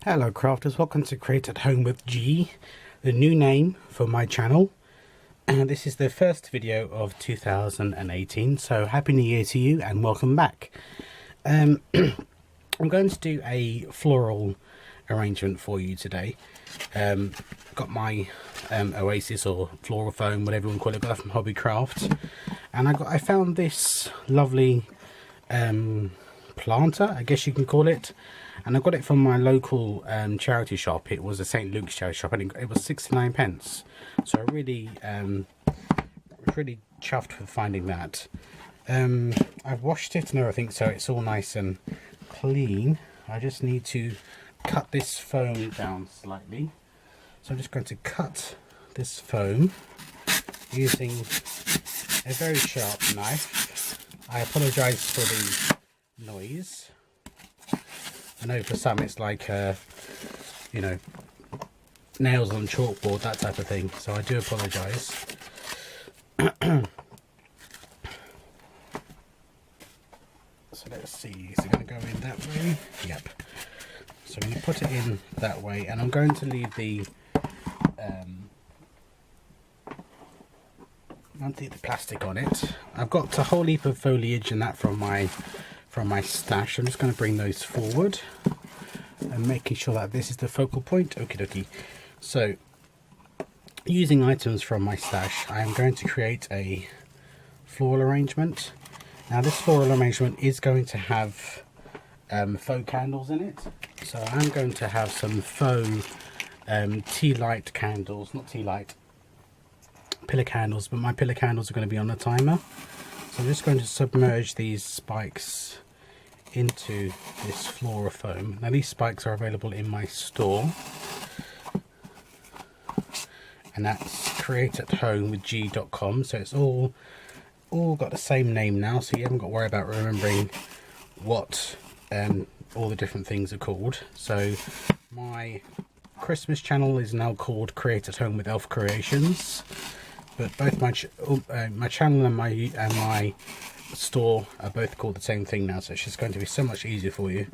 Hello crafters, welcome to Create at Home with G, the new name for my channel, and this is the first video of 2018, so Happy New Year to you and welcome back. I'm going to do a floral arrangement for you today. Got my Oasis or floral foam, whatever you want to call it, got that from Hobbycraft, and I found this lovely planter, I guess you can call it, and I got it from my local charity shop. It was a St. Luke's charity shop, and it was 69 pence. So I really really chuffed with finding that. I've washed it and everything, so it's all nice and clean. I just need to cut this foam down slightly. So I'm just going to cut this foam using a very sharp knife. I apologise for the noise. I know for some it's like, you know, nails on chalkboard, that type of thing, so I do apologise. So let's see, is it going to go in that way? Yep. So I'm going to put it in that way, and I'm going to leave the plastic on it. I've got a whole heap of foliage and that from my stash. I'm just going to bring those forward and making sure that this is the focal point. Okie dokie. So using items from my stash, I am going to create a floral arrangement. Now this floral arrangement is going to have faux candles in it. So I'm going to have some faux tea light candles, not tea light, pillar candles, but my pillar candles are going to be on a timer. So I'm just going to submerge these spikes into this floral foam. Now these spikes are available in my store, and that's createathomewithg.com. So it's all got the same name now, so you haven't got to worry about remembering what all the different things are called. So my Christmas channel is now called Create at Home with Elf Creations, but both my channel and my store are both called the same thing now, so it's just going to be so much easier for you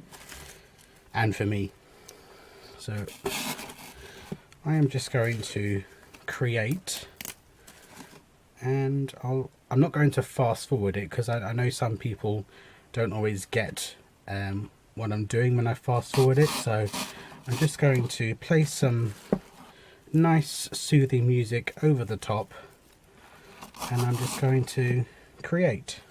and for me. So I am just going to create, and I'm not going to fast forward it because I know some people don't always get what I'm doing when I fast forward it, so I'm just going to play some nice soothing music over the top, and I'm just going to create.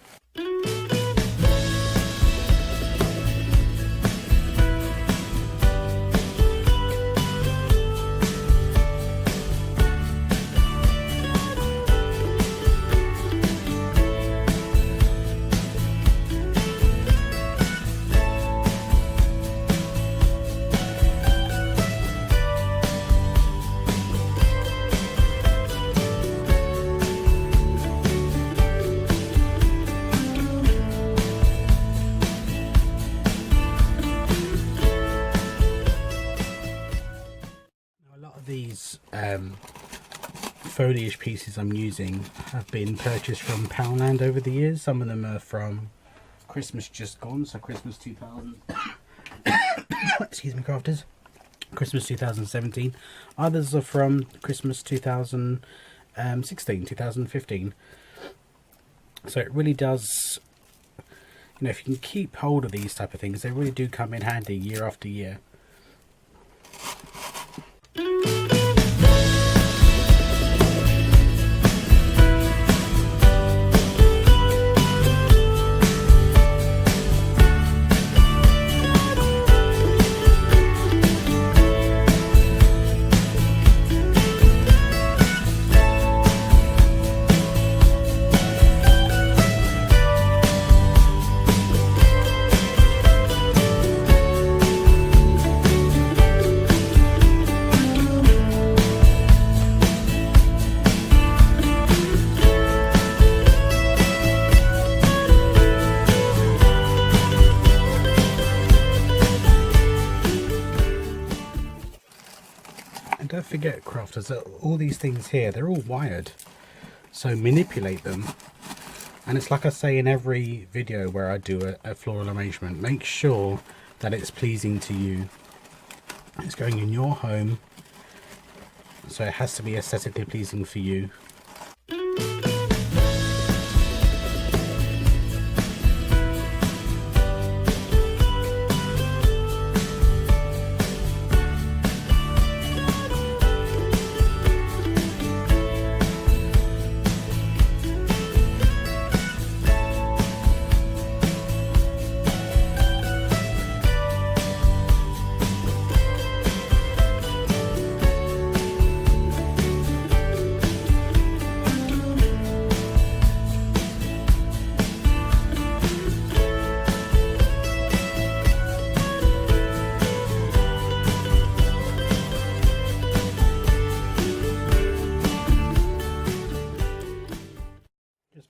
These foliage pieces I'm using have been purchased from Poundland over the years. Some of them are from Christmas just gone, so Christmas 2000 excuse me crafters, Christmas 2017. Others are from Christmas 2016, 2015. So it really does, you know, if you can keep hold of these type of things, they really do come in handy year after year. And don't forget, crafters, that all these things here, they're all wired, so manipulate them. And it's like I say in every video where I do a floral arrangement, make sure that it's pleasing to you. It's going in your home, so it has to be aesthetically pleasing for you.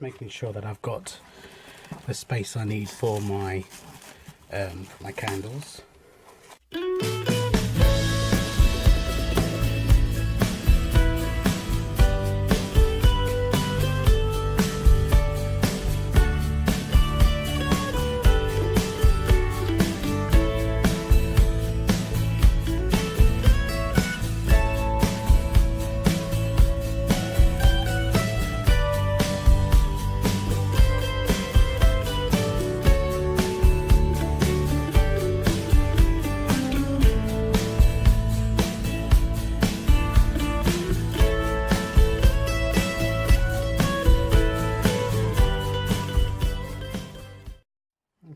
Making sure that I've got the space I need for my candles.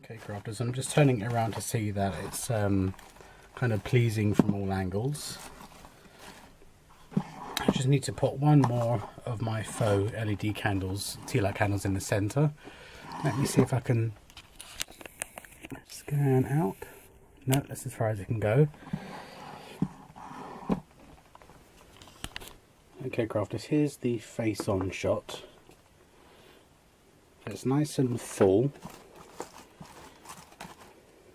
Okay, crafters, I'm just turning it around to see that it's kind of pleasing from all angles. I just need to put one more of my faux LED candles, tea light candles, in the centre. Let me see if I can scan out. No, that's as far as it can go. Okay, crafters, here's the face-on shot. It's nice and full.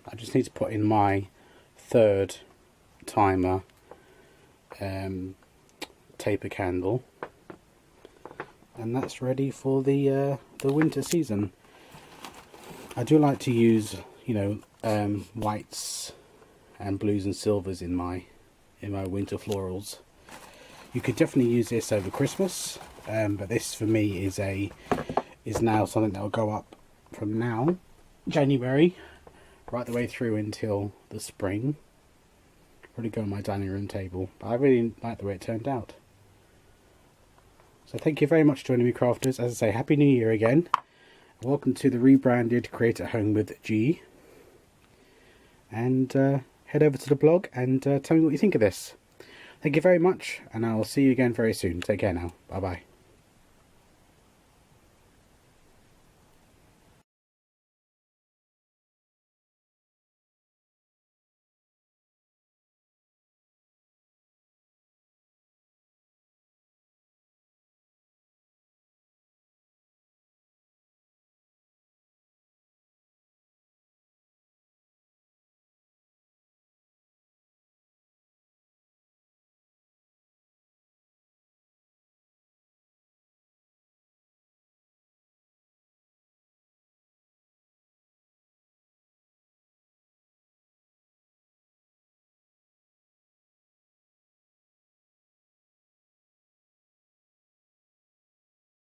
I just need to put in my third timer taper candle, and that's ready for the winter season. I do like to use, you know, whites and blues and silvers in my winter florals. You could definitely use this over Christmas, but this for me is now something that will go up from now, January, right the way through until the spring. Probably go on my dining room table, but I really like the way it turned out. So thank you very much for joining me, crafters. As I say, Happy New Year again. Welcome to the rebranded Create at Home with G. And head over to the blog and tell me what you think of this. Thank you very much, and I'll see you again very soon. Take care now. Bye bye.